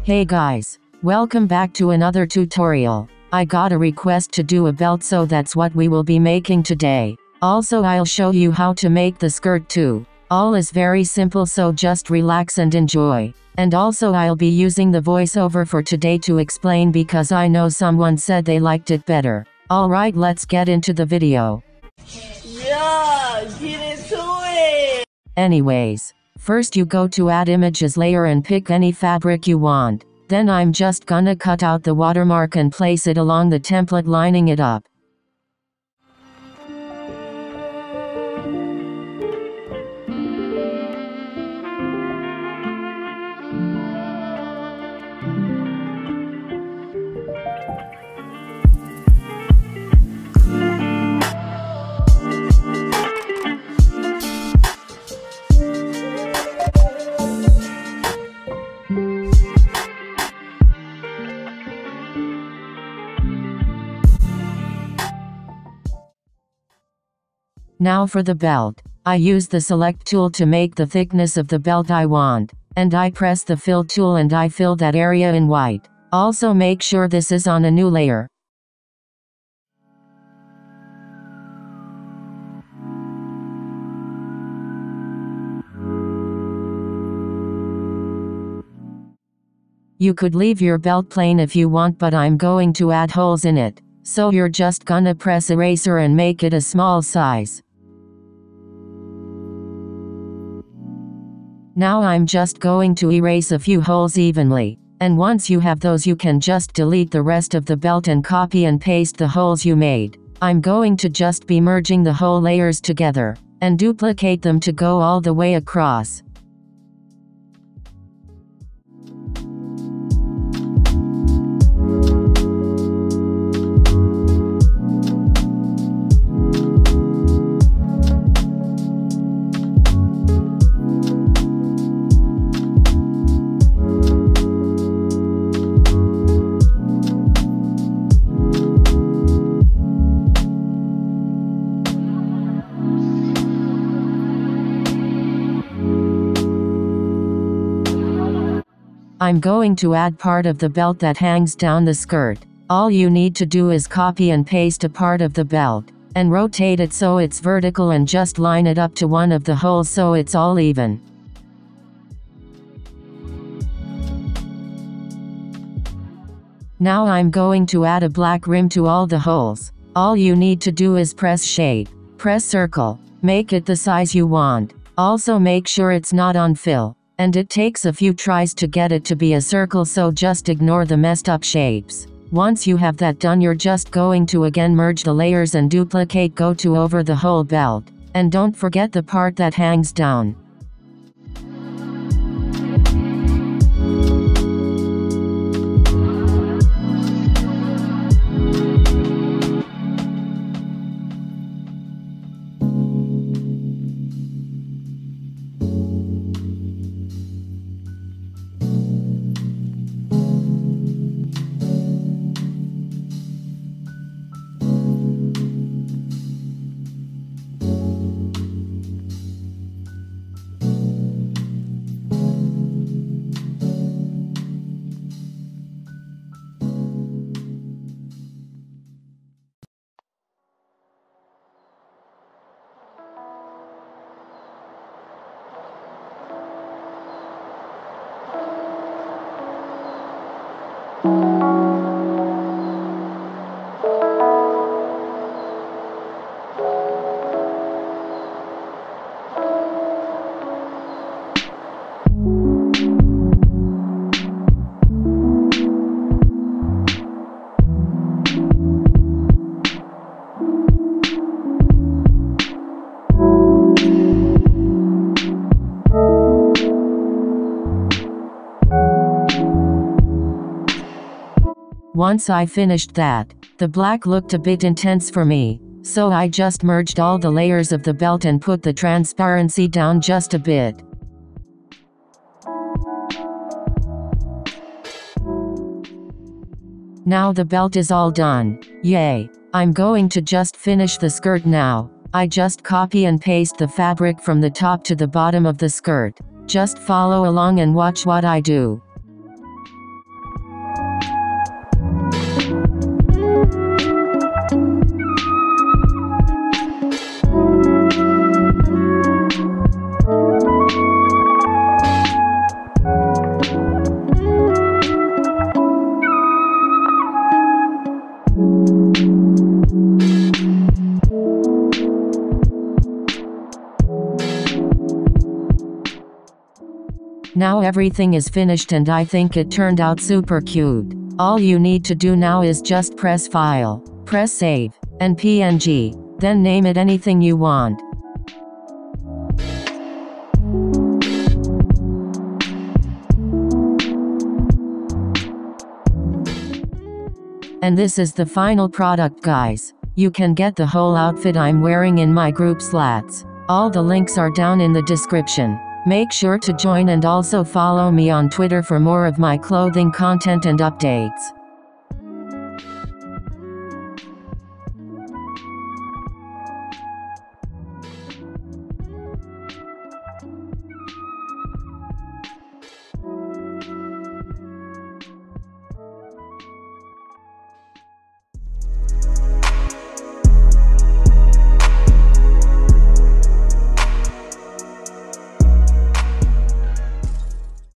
Hey guys, welcome back to another tutorial. I got a request to do a belt, so that's what we will be making today. Also, I'll show you how to make the skirt too. All is very simple, so just relax and enjoy. And also, I'll be using the voiceover for today to explain because I know someone said they liked it better. Alright, let's get into the video. Yeah, get into it! Anyways, first you go to add images layer and pick any fabric you want. Then I'm just gonna cut out the watermark and place it along the template, lining it up. Now for the belt, I use the select tool to make the thickness of the belt I want, and I press the fill tool and I fill that area in white. Also make sure this is on a new layer. You could leave your belt plain if you want, but I'm going to add holes in it, so you're just gonna press eraser and make it a small size. Now I'm just going to erase a few holes evenly, and once you have those you can just delete the rest of the belt and copy and paste the holes you made. I'm going to just be merging the whole layers together, and duplicate them to go all the way across. I'm going to add part of the belt that hangs down the skirt. All you need to do is copy and paste a part of the belt, and rotate it so it's vertical, and just line it up to one of the holes so it's all even. Now I'm going to add a black rim to all the holes. All you need to do is press shape, press circle, make it the size you want. Also make sure it's not on fill. And it takes a few tries to get it to be a circle, so just ignore the messed up shapes. Once you have that done, you're just going to again merge the layers and duplicate go to over the whole belt. And don't forget the part that hangs down. Once I finished that, the black looked a bit intense for me, so I just merged all the layers of the belt and put the transparency down just a bit. Now the belt is all done. Yay! I'm going to just finish the skirt now. I just copy and paste the fabric from the top to the bottom of the skirt. Just follow along and watch what I do. Now everything is finished and I think it turned out super cute. All you need to do now is just press File, press Save, and PNG, then name it anything you want. And this is the final product, guys. You can get the whole outfit I'm wearing in my group Slats. All the links are down in the description. Make sure to join and also follow me on Twitter for more of my clothing content and updates.